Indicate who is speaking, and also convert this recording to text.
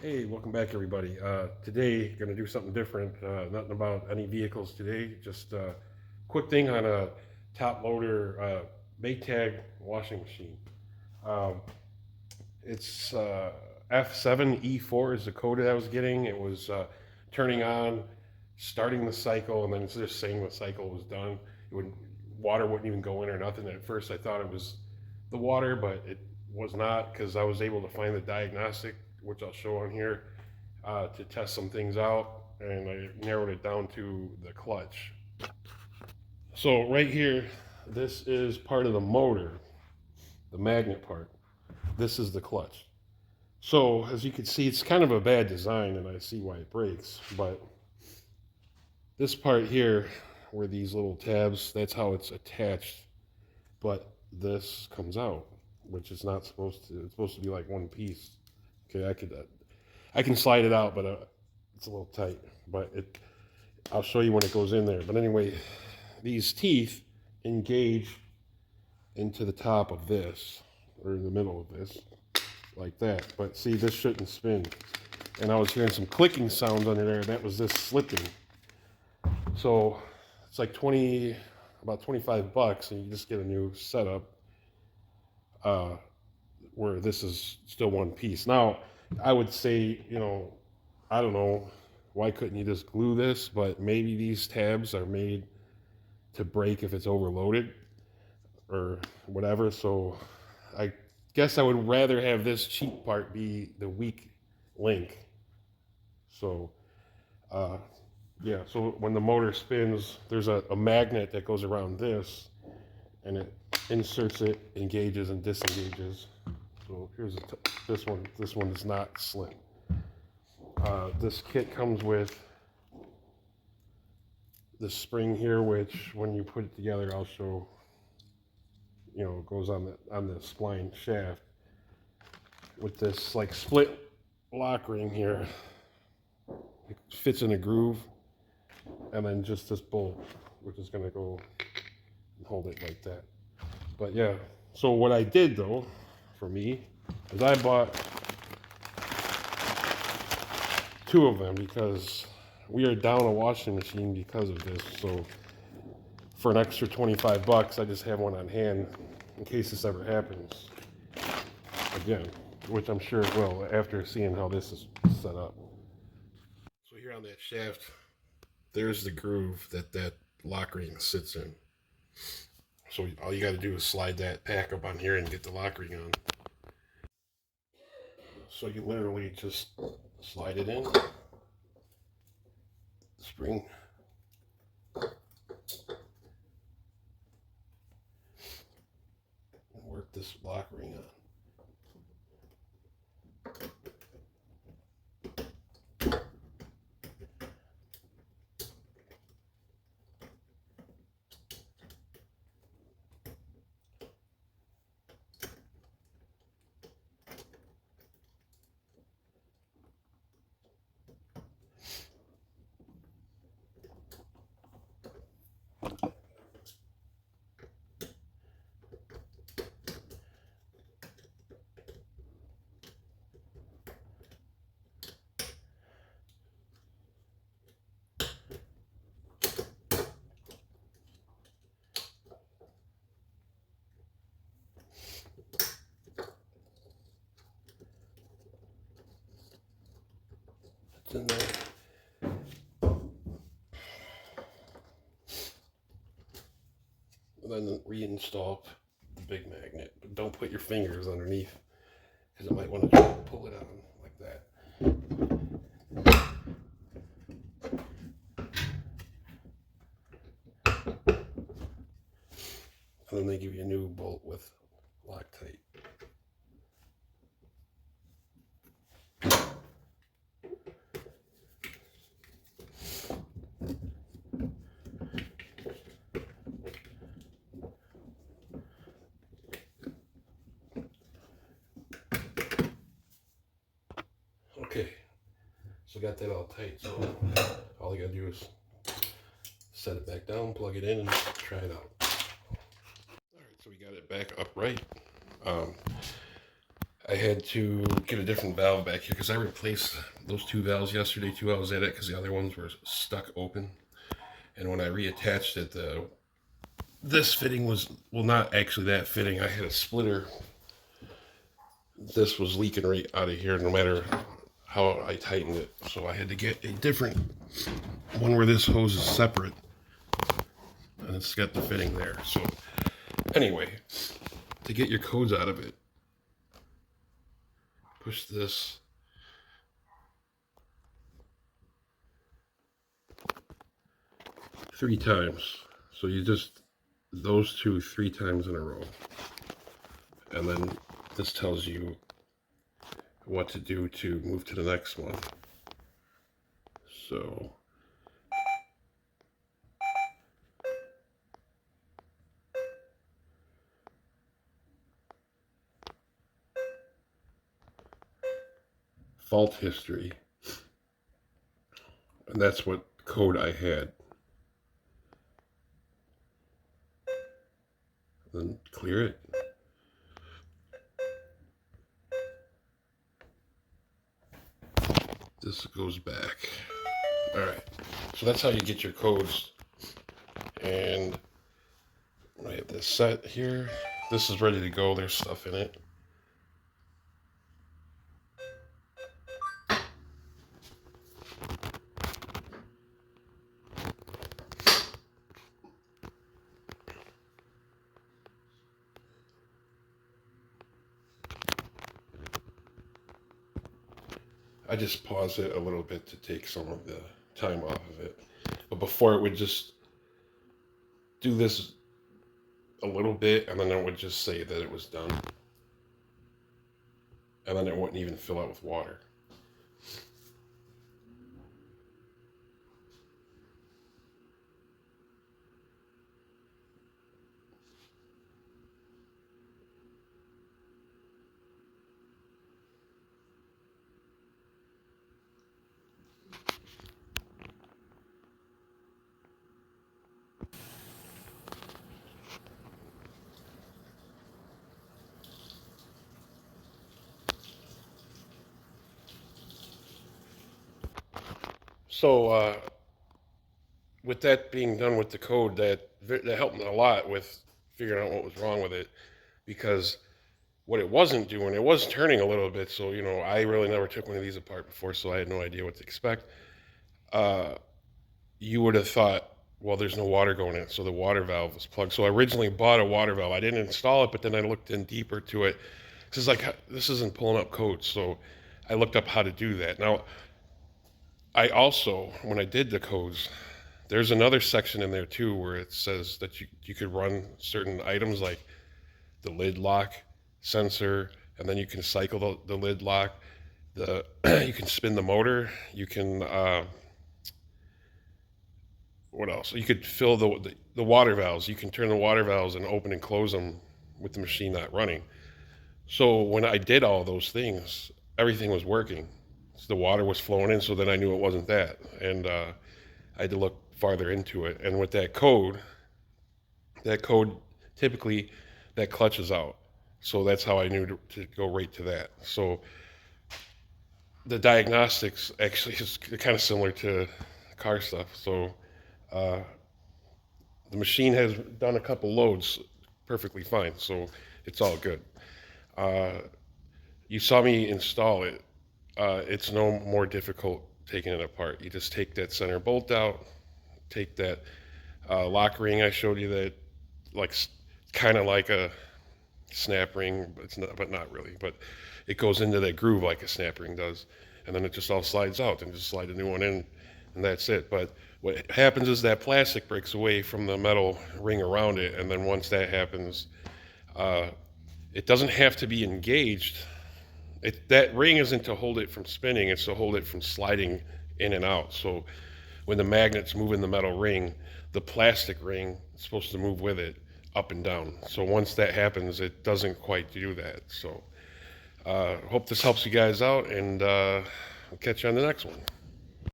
Speaker 1: Hey, welcome back, everybody. Today, gonna do something different. Nothing about any vehicles today. Just a quick thing on a top loader Maytag washing machine. Um, it's F7E4 is the code that I was getting. It was turning on, starting the cycle, and then it's just saying the cycle was done. It would Water wouldn't even go in or nothing. At first, I thought it was the water, but it was not because I was able to find the diagnostic, which I'll show on here, to test some things out, and I narrowed it down to the clutch. So right here, this is part of the motor, the magnet part. This is the clutch. So as you can see, it's kind of a bad design, and I see why it breaks. But this part here, where these little tabs, that's how it's attached. But this comes out, which is not supposed to. It's supposed to be like one piece. Okay, I can slide it out, but it's a little tight. But I'll show you when it goes in there. But anyway, these teeth engage into the top of this, or in the middle of this, like that. But see, this shouldn't spin. And I was hearing some clicking sounds under there, and that was this slipping. So it's like about 25 bucks, and you just get a new setup uh, where this is still one piece. Now, I would say, I don't know, why couldn't you just glue this? But maybe these tabs are made to break if it's overloaded or whatever. So I guess I would rather have this cheap part be the weak link. So, uh, yeah, so when the motor spins, there's a magnet that goes around this, and it inserts it, engages and disengages. So here's this one. This one is not slim. This kit comes with the spring here, which when you put it together, I'll show. It goes on the spline shaft with this like split lock ring here. It fits in a groove, and then just this bolt, which is going to go and hold it like that. But yeah, so what I did though, for me, is I bought two of them because we are down a washing machine because of this. So for an extra 25 bucks, I just have one on hand in case this ever happens again, which I'm sure it will after seeing how this is set up. So here on that shaft, there's the groove that lock ring sits in. So all you got to do is slide that pack up on here and get the lock ring on. So you literally just slide it in, spring, and work this lock ring on. It's in there. And then reinstall the big magnet. But don't put your fingers underneath because it might want to try to pull it on like that. And then they give you a new bolt with Loctite. Okay, so got that all tight. So all you gotta do is set it back down, plug it in, and try it out. All right, so we got it back upright. I I had to get a different valve back here because I replaced those two valves yesterday. 2 hours at it because the other ones were stuck open. And when I reattached it, this fitting was, well, not actually that fitting. I had a splitter. This was leaking right out of here no matter how I tightened it. So I had to get a different one where this hose is separate. And it's got the fitting there. So anyway, to get your codes out of it, push this three times. So you just, those two 3 times in a row. And then this tells you what to do to move to the next one. So fault history, and that's what code I had. Then clear it. This goes back. All right, so that's how you get your codes. And I have this set here. This is ready to go. There's stuff in it. I just pause it a little bit to take some of the time off of it. But before, it would just do this a little bit, and then it would just say that it was done. And then it wouldn't even fill out with water. So with that being done with the code, that helped me a lot with figuring out what was wrong with it, because what it wasn't doing, it was turning a little bit. So, you know, I really never took one of these apart before, so I had no idea what to expect. You would have thought, well, there's no water going in, so the water valve was plugged. So I originally bought a water valve. I didn't install it, but then I looked in deeper to it. This is like, this isn't pulling up codes, so I looked up how to do that. Now, I also, when I did the codes, there's another section in there too where it says that you could run certain items like the lid lock sensor, and then you can cycle the lid lock. You can spin the motor. You can what else? You could fill the water valves. You can turn the water valves and open and close them with the machine not running. So when I did all those things, everything was working. So the water was flowing in, so then I knew it wasn't that. And I had to look farther into it. And with that code typically that clutch is out. So that's how I knew to go right to that. So the diagnostics actually is kind of similar to car stuff. So the machine has done a couple loads perfectly fine, so it's all good. You saw me install it. It's no more difficult taking it apart. You just take that center bolt out, take that lock ring I showed you that, like, kind of like a snap ring, but it's not, but not really. But it goes into that groove like a snap ring does, and then it just all slides out, and just slide a new one in, and that's it. But what happens is that plastic breaks away from the metal ring around it, and then once that happens, it doesn't have to be engaged. That ring isn't to hold it from spinning, it's to hold it from sliding in and out. So when the magnets move in the metal ring, the plastic ring is supposed to move with it up and down. So once that happens, it doesn't quite do that. So hope this helps you guys out, and I'll catch you on the next one.